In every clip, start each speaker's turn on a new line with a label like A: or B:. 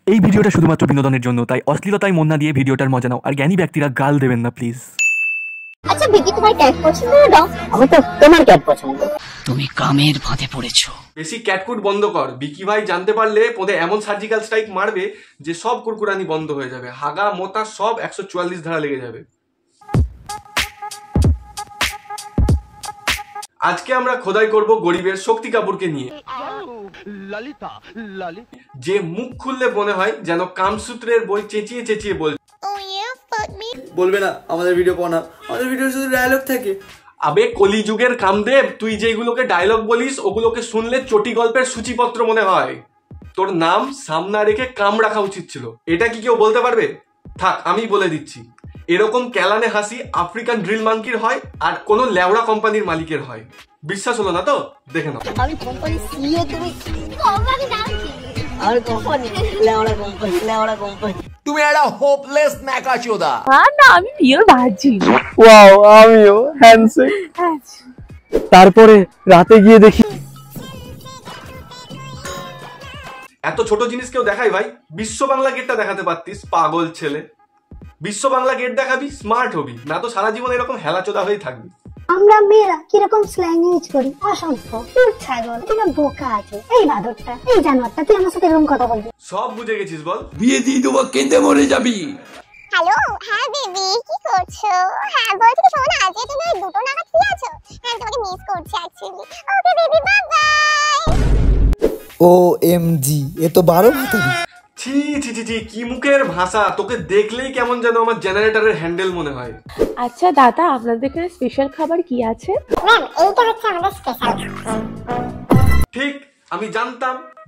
A: এই ভিডিওটা শুধুমাত্র বিনোদনের জন্য, তাই অশ্লীলতায় মন না দিয়ে ভিডিওটার মজা নাও। আর জ্ঞানী ব্যক্তিরা গাল দেবেন না প্লিজ।
B: আচ্ছা বিকি, তোমার ক্যাট পছন্দ না ডগ? আমি তো তোমার ক্যাট পছন্দ। তুমি কামের ফাঁদে পড়েছো।
C: বেশি ক্যাটকুট বন্ধ কর। বিকি ভাই জানতে পারলে পদে এমন সার্জিক্যাল স্ট্রাইক মারবে যে সব কুরকুরানি বন্ধ হয়ে যাবে, হাগা মোতা সব 144 ধারা লেগে যাবে। আজকে আমরা খোদাই করব গরিবের শক্তি কাপুরকে নিয়ে, যে মুখ খুললে মনে হয় যেন কামসূত্রের বই চেঁচিয়ে চেঁচিয়ে
D: বলবে না আমাদের ভিডিও পাও না, আমাদের ভিডিও শুধু ডায়লগ থাকে।
C: আবে কলিযুগের কামদেব, তুই যেগুলোকে ডায়লগ বলিস ওগুলোকে শুনলে চটি গল্পের সূচিপত্র মনে হয়। তোর নাম সামনা রেখে কাম রাখা উচিত ছিল। এটা কি কেউ বলতে পারবে? থাক আমি বলে দিচ্ছি, এরকম ক্যালানে হাসি আফ্রিকান ড্রিল মাঙ্কির হয় আর কোন লেওড়া কোম্পানির মালিকের হয়। বিশ্বাস হলো না তো দেখে নাও।
B: আমি কোম্পানি সিইও, তুমি কোম্পানি নাম কি? আর কোম্পানি লেওড়া কোম্পানি।
D: তুমি একটা হোপলেস ন্যাকাচোদা।
E: না আমি পিওর ভার্জিন।
F: ওয়াও, আমিও হ্যান্ডশেক। তারপরে রাতে গিয়ে দেখি
C: এত ছোট জিনিস কেউ দেখাই ভাই? বিশ্ব বাংলা গেটটা দেখাতে পারতিস, পাগল ছেলে। বিশ্ব বাংলা গেট দেখাবি, স্মার্ট হবি, না তো সারা জীবন এরকম হেলাচোদা হয়ে থাকবি।
B: আমরা মেয়েরা কিরকম স্ল্যাং ইউজ করি, অসভ্য, ছাগল, তুমি বোকা আছে, এই বাদরটা, এই জানোয়ারটা, তুই আমার সাথে এরকম কথা বলবি?
C: সব বুঝে গেছিস বল।
D: বিয়ে দিয়ে দেবো, কেঁদে মরে যাবি।
G: হ্যালো, হ্যাঁ বেবি, কি করছো? হ্যাঁ বলছি কি, শোনো না, আজকে তুমি 2টো নাগাদ ফ্রি আছো? হ্যাঁ তোমাকে মিস করছি actually. Okay baby, bye bye.
D: OMG, এ তো 12 ভাতারি।
C: ছি ছি ছি ছি, কি মুখের ভাষা! তোকে দেখলেই কেমন যেন আমার জেনারেটরের হ্যান্ডেল মনে হয়।
E: আচ্ছা দাদা, আপনাদের এখানে স্পেশাল খাবার কি আছে?
G: ম্যাম এইটা হচ্ছে আমাদের স্পেশাল।
C: ঠিক, আমি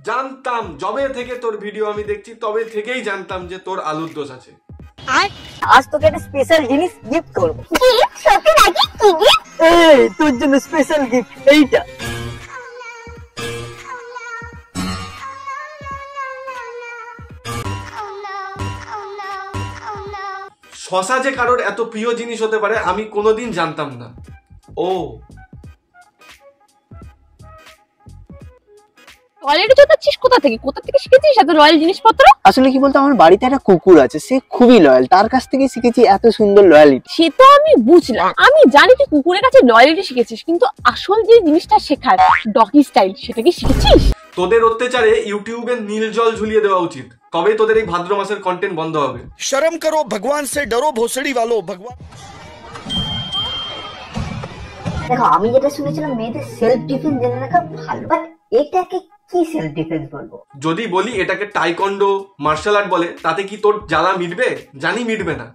C: জানতাম যবে থেকে তোর ভিডিও আমি দেখছি তবে থেকেই জানতাম যে তোর আলুর দোষ আছে।
B: আজ তোকে একটা স্পেশাল জিনিস গিফট করব।
G: কি সত্যি নাকি? কি গিফট?
B: এই তোর জন্য স্পেশাল গিফট এইটা।
C: শশা যে কারোর এত প্রিয় জিনিস হতে পারে আমি কোনোদিন জানতাম না। ও
E: রয়্যাল চোদাচ্ছিস কোথা থেকে শিখেছিস এত রয়্যাল জিনিসপত্র?
F: আসলে কি বলতো, আমার বাড়িতে একটা কুকুর আছে, সে খুবই লয়াল, তার কাছ থেকে শিখেছি এত সুন্দর লয়ালিটি।
E: সে তো আমি বুঝলাম, আমি জানি তুই কুকুরের কাছে লয়ালিটি শিখেছিস, কিন্তু আসল যে জিনিসটা শেখার ডগি স্টাইল, সেটা কি শিখেছিস?
C: তোদের অত্যাচারে ইউটিউবে নীল জল ঝুলিয়ে দেওয়া উচিত, তবেই তোদের এই ভাদ্র মাসের কন্টেন্ট বন্ধ হবে।
D: শরম করো, ভগবান সে ডরো, ভোসড়ি वालों, ভগবান।
B: দেখো, আমি যেটা শুনেছিলাম মেয়েদের সেলফ ডিফেন্স জেনে রাখা ভালো, বাট এটাকে কি সেলফ ডিফেন্স বলবো?
C: যদি বলি এটাকে টাইকন্ডো মার্শাল আর্ট বলে, তাতে কি তোর জ্বালা মিটবে? জানি মিটবে না।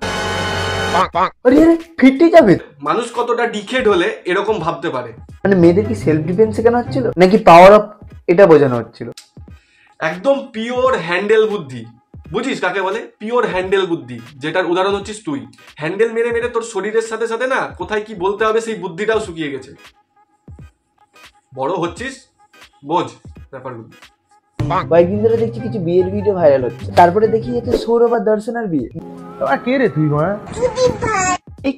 F: আরে ফিটে যাবে।
C: মানুষ কতটা ডিখেড হলে এরকম ভাবতে পারে?
F: মানে মেয়েদের কি সেলফ ডিফেন্স শেখানো হচ্ছিল নাকি পাওয়ার অফ, এটা বোঝানো হচ্ছিল?
C: একদম পিওর হ্যান্ডেল বুদ্ধি। বুঝিস কাকে বলে? পিওর হ্যান্ডেল বুদ্ধি, যেটার উদাহরণ হচ্ছিস তুই। হ্যান্ডেল মেরে মেরে তোর শরীরের সাথে সাথে না কোথায় কি বলতে হবে সেই বুদ্ধিটাও শুকিয়ে গেছে। বড় হচ্ছিস, বোঝ ব্যাপারগুলো।
F: কয়েকদিন ধরে দেখছি কিছু বিয়ের ভিডিও ভাইরাল হচ্ছে, তারপরে দেখি এতে সৌরভ আর দর্শনার বিয়ে। কে রে তুই?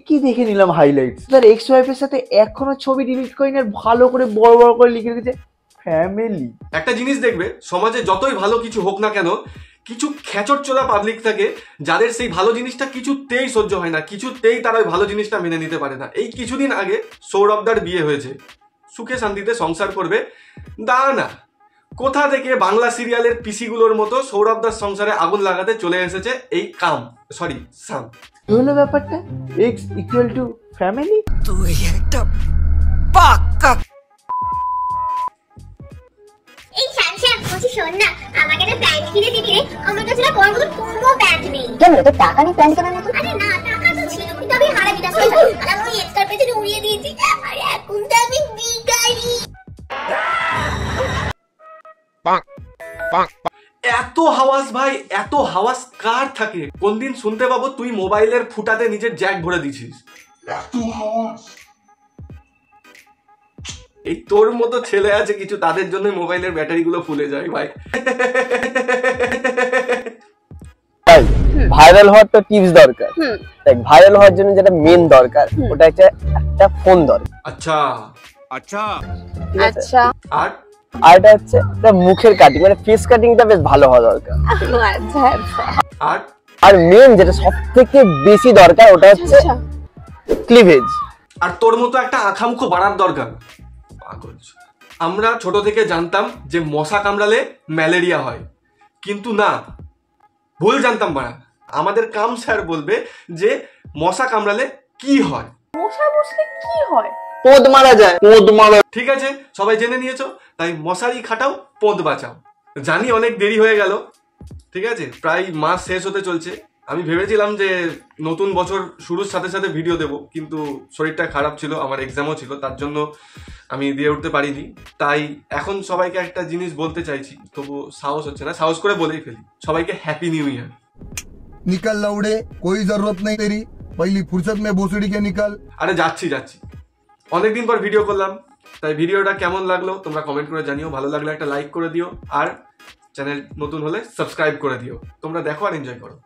F: কি দেখে নিলাম হাইলাইটস, তার এক্স ওয়াইফের সাথে এখনো ছবি ডিলিট করেনি, আর ভালো করে বড় বড় করে লিখে রেখেছে ফ্যামিলি।
C: একটা জিনিস দেখবে, সমাজে যতই ভালো কিছু হোক না কেন, কিছু খেচর চোদা পাবলিক থাকে যাদের সেই ভালো জিনিসটা কিছুতেই সহ্য হয় না, কিছুতেই তারা ওই ভালো জিনিসটা মেনে নিতে পারে না। এই কিছুদিন আগে সৌরভদার বিয়ে হয়েছে, সুখে শান্তিতে সংসার করবে। না, কোথা থেকে বাংলা সিরিয়ালের পিসিগুলোর মতো সৌরভদার সংসারে আগুন লাগাতে চলে এসেছে এই সাম।
F: হলো ব্যাপারটা, এক্স ইকুয়াল টু ফ্যামিলি।
D: তুই একটা পাক্কা।
G: এই শ্যাম বলছি, শোন না, আমাকে একটা প্যান্ট কিনে দিবি রে? আমার কাছে না বড় মতো কোনো প্যান্ট নেই।
B: কেন তোর টাকা নেই প্যান্ট কেনার মতো?
G: আরে না, টাকা তো ছিল, কিন্তু আমি হারাবি না। আর আমি এক্সট্রা পেছনে উড়িয়ে দিয়েছি, আর এখন তো আমি ভিখারি।
C: এত হাওয়াস ভাই, এত হাওয়াস কার থাকে? কোন দিন শুনতে পাবো তুই মোবাইলের ফুটাতে নিজের জ্যাক ভরে দিছিস? এই তোর মতো ছেলে আছে কিছু, তাদের জন্য মোবাইলের ব্যাটারি গুলো ফুলে যায় ভাই।
F: ভাইরাল হওয়ার তো টিপস দরকার। দেখ, ভাইরাল হওয়ার জন্য যেটা মেন দরকার ওটা হচ্ছে একটা ফোন দরকার।
C: আচ্ছা
E: আচ্ছা।
C: আর
F: আর এটা হচ্ছে মুখের কাটিং, মানে ফেস কাটিংটা বেশ ভালো হওয়া দরকার।
E: আচ্ছা আচ্ছা
C: আর
F: আর মেন যেটা সব থেকে বেশি দরকার ওটা হচ্ছে ক্লিভেজ।
C: আর তোর মতো একটা আখামুখ বাড়ার দরকার। পাগল। আমরা ছোট থেকে জানতাম যে মশা কামড়ালে ম্যালেরিয়া হয়, কিন্তু না, ভুল জানতাম বাড়া। আমাদের কাম স্যার বলবে যে মশা কামড়ালে কি হয়।
E: মশা বসলে কি হয়?
F: পোদ মারা যায়, পোদ মারা।
C: ঠিক আছে, সবাই জেনে নিয়েছো, তাই মশারি খাটাও, পোদ বাঁচাও। জানি অনেক দেরি হয়ে গেল, ঠিক আছে, প্রায় মাস শেষ হতে চলছে। আমি ভেবেছিলাম যে নতুন বছর শুরুর সাথে সাথে ভিডিও দেব, কিন্তু শরীরটা খারাপ ছিল, আমার এক্সামও ছিল, তার জন্য আমি দিয়ে উঠতে পারিনি। তাই এখন সবাইকে একটা জিনিস বলতে চাইছি, তবু সাহস হচ্ছে না, সাহস করে বলেই ফেলি, সবাইকে হ্যাপি নিউ ইয়ার।
H: निकल लौड़े, कोई जरूरत नहीं तेरी, पहली फुर्सत में भोसड़ी के निकल।
C: আরে যাচ্ছি অনেকদিন পর ভিডিও করলাম, তাই ভিডিওটা কেমন লাগলো তোমরা কমেন্ট করে জানিও। ভালো লাগলে একটা লাইক করে দিও, আর চ্যানেল নতুন হলে সাবস্ক্রাইব করে দিও। তোমরা দেখো আর এনজয় করো।